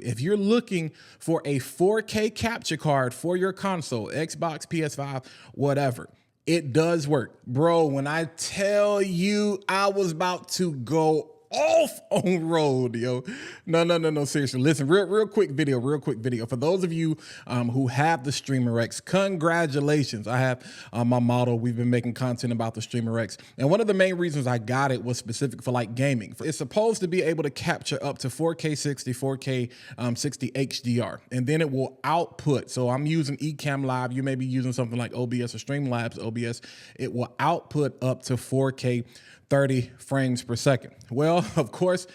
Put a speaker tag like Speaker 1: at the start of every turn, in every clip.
Speaker 1: If you're looking for a 4K capture card for your console, Xbox, PS5, whatever, it does work. Bro, when I tell you I was about to go off on road, yo. No, seriously. Listen, real quick video. For those of you who have the Streamer X, congratulations. I have my model. We've been making content about the Streamer X. And one of the main reasons I got it was specific for like gaming. It's supposed to be able to capture up to 4K 60, 4K 60 HDR. And then it will output. So I'm using Ecamm Live. You may be using something like OBS or Streamlabs OBS. It will output up to 4K 30 frames per second. Well, of course,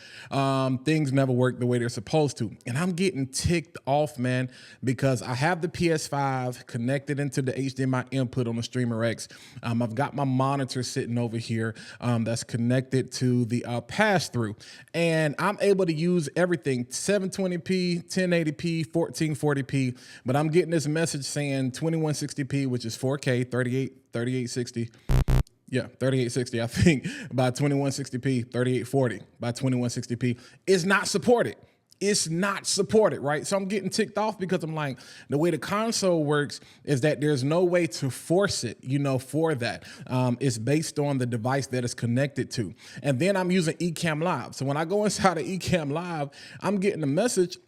Speaker 1: things never work the way they're supposed to. And I'm getting ticked off, man, because I have the PS5 connected into the HDMI input on the Streamer X. I've got my monitor sitting over here that's connected to the Passthrough. And I'm able to use everything, 720p, 1080p, 1440p, but I'm getting this message saying 2160p, which is 4K, 3860. Yeah, 3860, I think, by 2160p, 3840 by 2160p is not supported. It's not supported, right? So I'm getting ticked off because I'm like, the way the console works is that there's no way to force it, you know, for that. It's based on the device that it's connected to. And then I'm using Ecamm Live. So when I go inside of Ecamm Live, I'm getting a message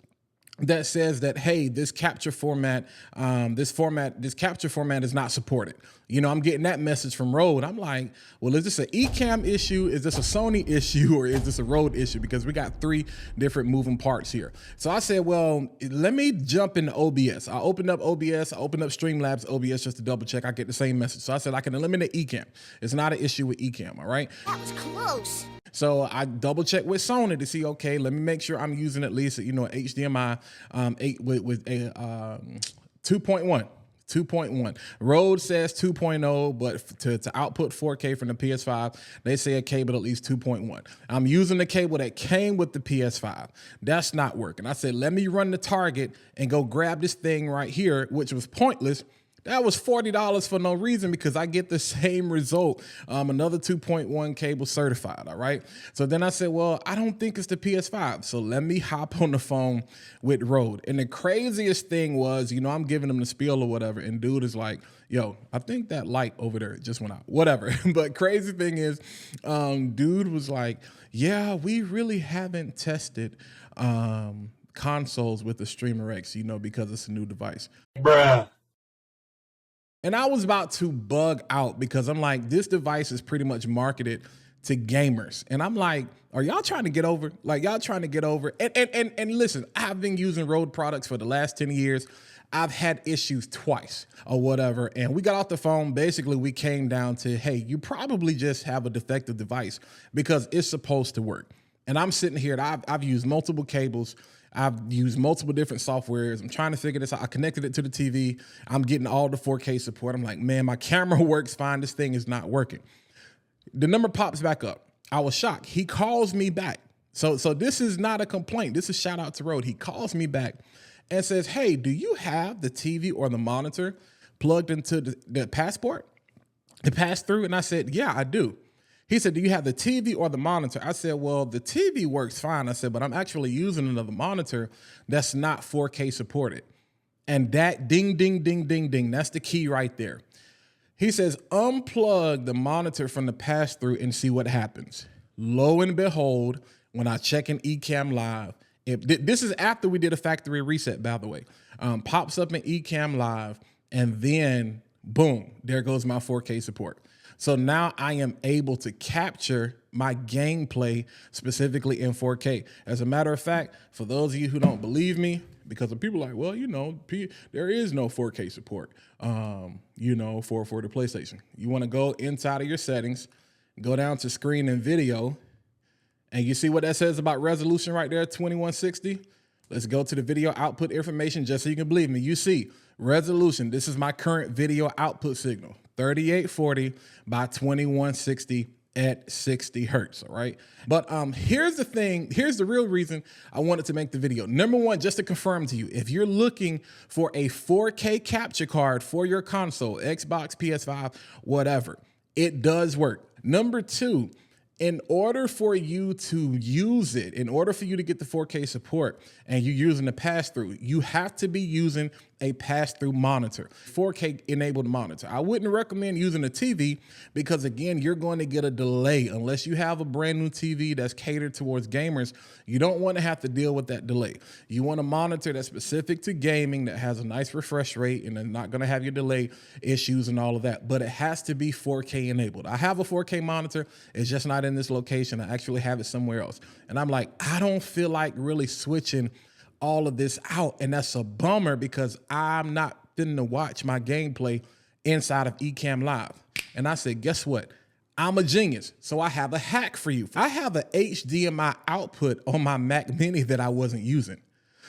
Speaker 1: that says that, hey, this capture format, this capture format is not supported. You know, I'm getting that message from Rode. I'm like, well, is this an Ecamm issue? Is this a Sony issue? Or is this a Rode issue? Because we got 3 different moving parts here. So I said, well, let me jump into OBS. I opened up OBS, I opened up Streamlabs OBS just to double check. I get the same message. So I said, I can eliminate Ecamm. It's not an issue with Ecamm, all right?
Speaker 2: That was close.
Speaker 1: So I double checked with Sony to see, okay, let me make sure I'm using at least, you know, HDMI 8 with a 2.1. Rode says 2.0, but to output 4K from the PS5, they say a cable at least 2.1. I'm using the cable that came with the PS5. That's not working. I said, let me run the Target and go grab this thing right here, which was pointless. That was $40 for no reason because I get the same result, another 2.1 cable certified, all right? So then I said, well, I don't think it's the PS5, so let me hop on the phone with Rode. And the craziest thing was, you know, I'm giving him the spiel or whatever, and dude is like, yo, I think that light over there just went out, whatever. But crazy thing is, dude was like, yeah, we really haven't tested consoles with the Streamer X, you know, because it's a new device.
Speaker 3: Bruh.
Speaker 1: And I was about to bug out because I'm like, this device is pretty much marketed to gamers. And I'm like, are y'all trying to get over? Like, y'all trying to get over? And listen, I've been using Rode products for the last 10 years. I've had issues twice or whatever. And we got off the phone. Basically, we came down to, hey, you probably just have a defective device because it's supposed to work. And I'm sitting here, and I've used multiple cables. I've used multiple different softwares. I'm trying to figure this out. I connected it to the TV. I'm getting all the 4K support. I'm like, man, my camera works fine. This thing is not working. The number pops back up. I was shocked. He calls me back. So this is not a complaint. This is shout out to Rode. He calls me back and says, hey, do you have the TV or the monitor plugged into the pass-through? And I said, yeah, I do. He said, do you have the TV or the monitor? I said, well, the TV works fine. I said, but I'm actually using another monitor that's not 4K supported. And that ding, ding, ding, ding, ding, that's the key right there. He says, unplug the monitor from the pass-through and see what happens. Lo and behold, when I check in Ecamm Live, this is after we did a factory reset, by the way, pops up in Ecamm Live, and then boom, there goes my 4K support. So now I am able to capture my gameplay specifically in 4K. As a matter of fact, for those of you who don't believe me, because of people like, well, you know, there is no 4K support, you know, for the PlayStation. You want to go inside of your settings, go down to screen and video, and you see what that says about resolution right there, 2160. Let's go to the video output information just so you can believe me. You see resolution. This is my current video output signal, 3840 by 2160 at 60 hertz, all right? But here's the thing, here's the real reason I wanted to make the video. Number one, just to confirm to you, if you're looking for a 4K capture card for your console, Xbox, PS5, whatever, it does work. Number two, In order for you to use it, in order for you to get the 4K support and you're using a pass-through, you have to be using a pass-through monitor, 4K enabled monitor. I wouldn't recommend using a TV because, again, you're going to get a delay. Unless you have a brand new TV that's catered towards gamers, you don't want to have to deal with that delay. You want a monitor that's specific to gaming, that has a nice refresh rate and they're not going to have your delay issues and all of that, but it has to be 4K enabled. I have a 4K monitor. It's just not in this location. I actually have it somewhere else. And I'm like, I don't feel like really switching all of this out. And that's a bummer because I'm not finna watch my gameplay inside of Ecamm Live. And I said, guess what? I'm a genius. So I have a hack for you. I have an HDMI output on my Mac Mini that I wasn't using.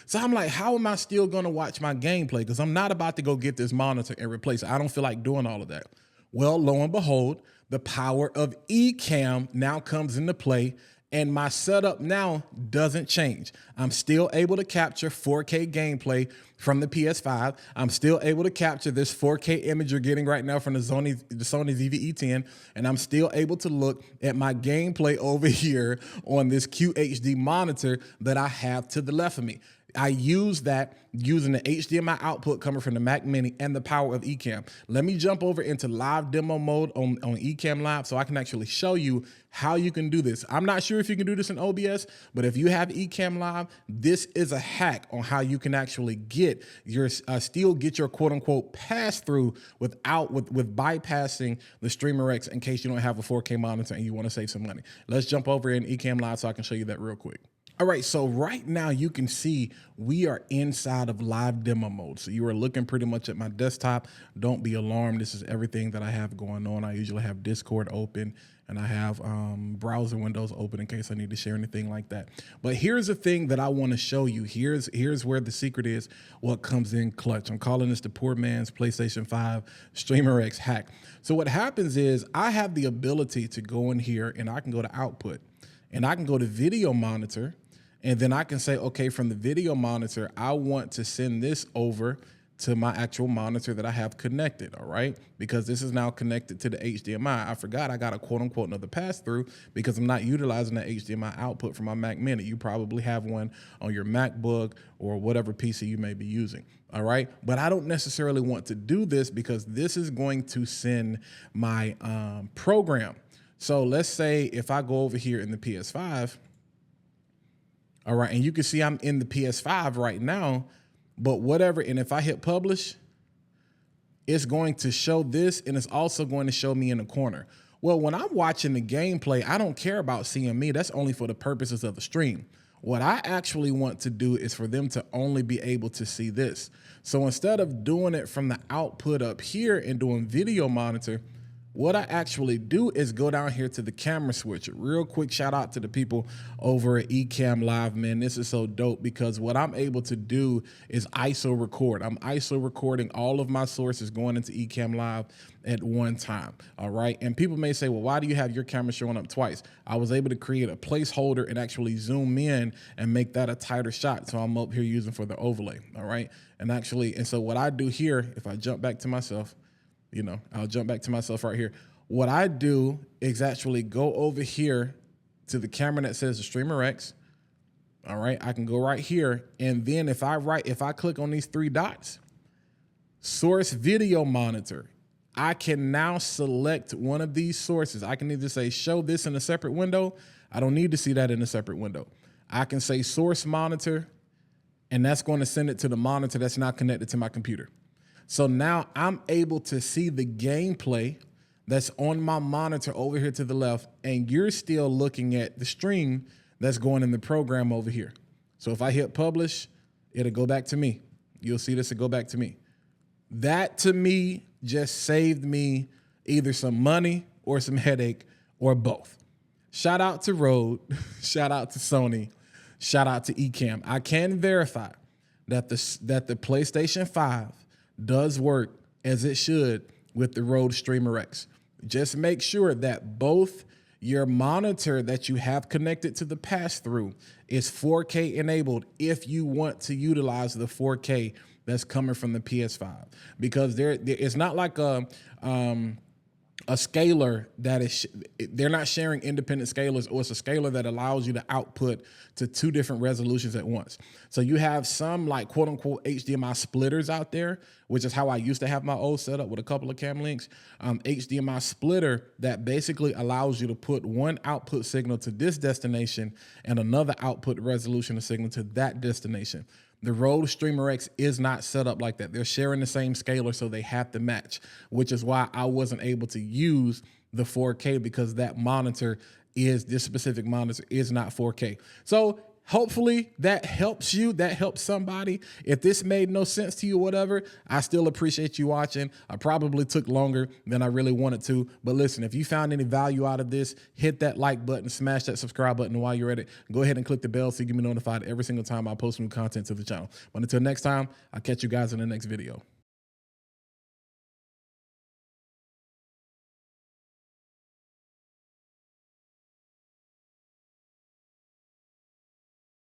Speaker 1: So I'm like, how am I still gonna watch my gameplay? Because I'm not about to go get this monitor and replace it. I don't feel like doing all of that. Well, lo and behold, the power of Ecamm now comes into play, and my setup now doesn't change. I'm still able to capture 4K gameplay from the PS5. I'm still able to capture this 4K image you're getting right now from the Sony ZV-E10, and I'm still able to look at my gameplay over here on this QHD monitor that I have to the left of me. I use that using the HDMI output coming from the Mac Mini and the power of Ecamm. Let me jump over into live demo mode on Ecamm Live so I can actually show you how you can do this. I'm not sure if you can do this in OBS, but if you have Ecamm Live, this is a hack on how you can actually get your still get your quote unquote pass through with bypassing the Streamer X in case you don't have a 4K monitor and you want to save some money. Let's jump over in Ecamm Live so I can show you that real quick. All right, so right now you can see we are inside of live demo mode. So you are looking pretty much at my desktop. Don't be alarmed. This is everything that I have going on. I usually have Discord open and I have browser windows open in case I need to share anything like that. But here's the thing that I want to show you. Here's where the secret is, what comes in clutch. I'm calling this the poor man's PlayStation 5 Streamer X hack. So what happens is I have the ability to go in here and I can go to output and I can go to video monitor. And then I can say, okay, from the video monitor, I want to send this over to my actual monitor that I have connected, all right? Because this is now connected to the HDMI. I forgot I got a quote unquote another pass through because I'm not utilizing the HDMI output from my Mac Mini. You probably have one on your MacBook or whatever PC you may be using, all right? But I don't necessarily want to do this because this is going to send my program. So let's say if I go over here in the PS5, all right, and you can see I'm in the PS5 right now, but whatever, and if I hit publish, it's going to show this, and it's also going to show me in the corner. Well, when I'm watching the gameplay, I don't care about seeing me. That's only for the purposes of the stream. What I actually want to do is for them to only be able to see this. So instead of doing it from the output up here and doing video monitor, what I actually do is go down here to the camera switcher. Real quick shout out to the people over at Ecamm Live, man. This is so dope because what I'm able to do is ISO record. I'm ISO recording all of my sources going into Ecamm Live at one time, all right? And people may say, well, why do you have your camera showing up twice? I was able to create a placeholder and actually zoom in and make that a tighter shot. So I'm up here using for the overlay, all right? And so what I do here, if I jump back to myself, you know, I'll jump back to myself right here. What I do is actually go over here to the camera that says the Streamer X. All right, I can go right here. And then if I click on these three dots, source video monitor, I can now select one of these sources. I can either say show this in a separate window. I don't need to see that in a separate window. I can say source monitor, and that's going to send it to the monitor that's now connected to my computer. So now I'm able to see the gameplay that's on my monitor over here to the left, and you're still looking at the stream that's going in the program over here. So if I hit publish, it'll go back to me. You'll see this will go back to me. That to me just saved me either some money or some headache or both. Shout out to Rode, shout out to Sony, shout out to Ecamm. I can verify that the PlayStation 5 does work as it should with the Rodestreamer X. Just make sure that both your monitor that you have connected to the pass-through is 4K enabled if you want to utilize the 4K that's coming from the PS5. Because it's not like a a scaler that is, they're not sharing independent scalars, or it's a scaler that allows you to output to 2 different resolutions at once. So you have some like quote unquote HDMI splitters out there, which is how I used to have my old setup with a couple of cam links. HDMI splitter that basically allows you to put one output signal to this destination and another output resolution signal to that destination. The Rodestreamer X is not set up like that. They're sharing the same scaler, so they have to match, which is why I wasn't able to use the 4K, because that monitor is, this specific monitor is not 4K. So hopefully that helps you, that helps somebody. If this made no sense to you or whatever, I still appreciate you watching. I probably took longer than I really wanted to, but listen, if you found any value out of this, hit that like button, smash that subscribe button. While you're at it, go ahead and click the bell so you can be notified every single time I post new content to the channel. But until next time, I'll catch you guys in the next video.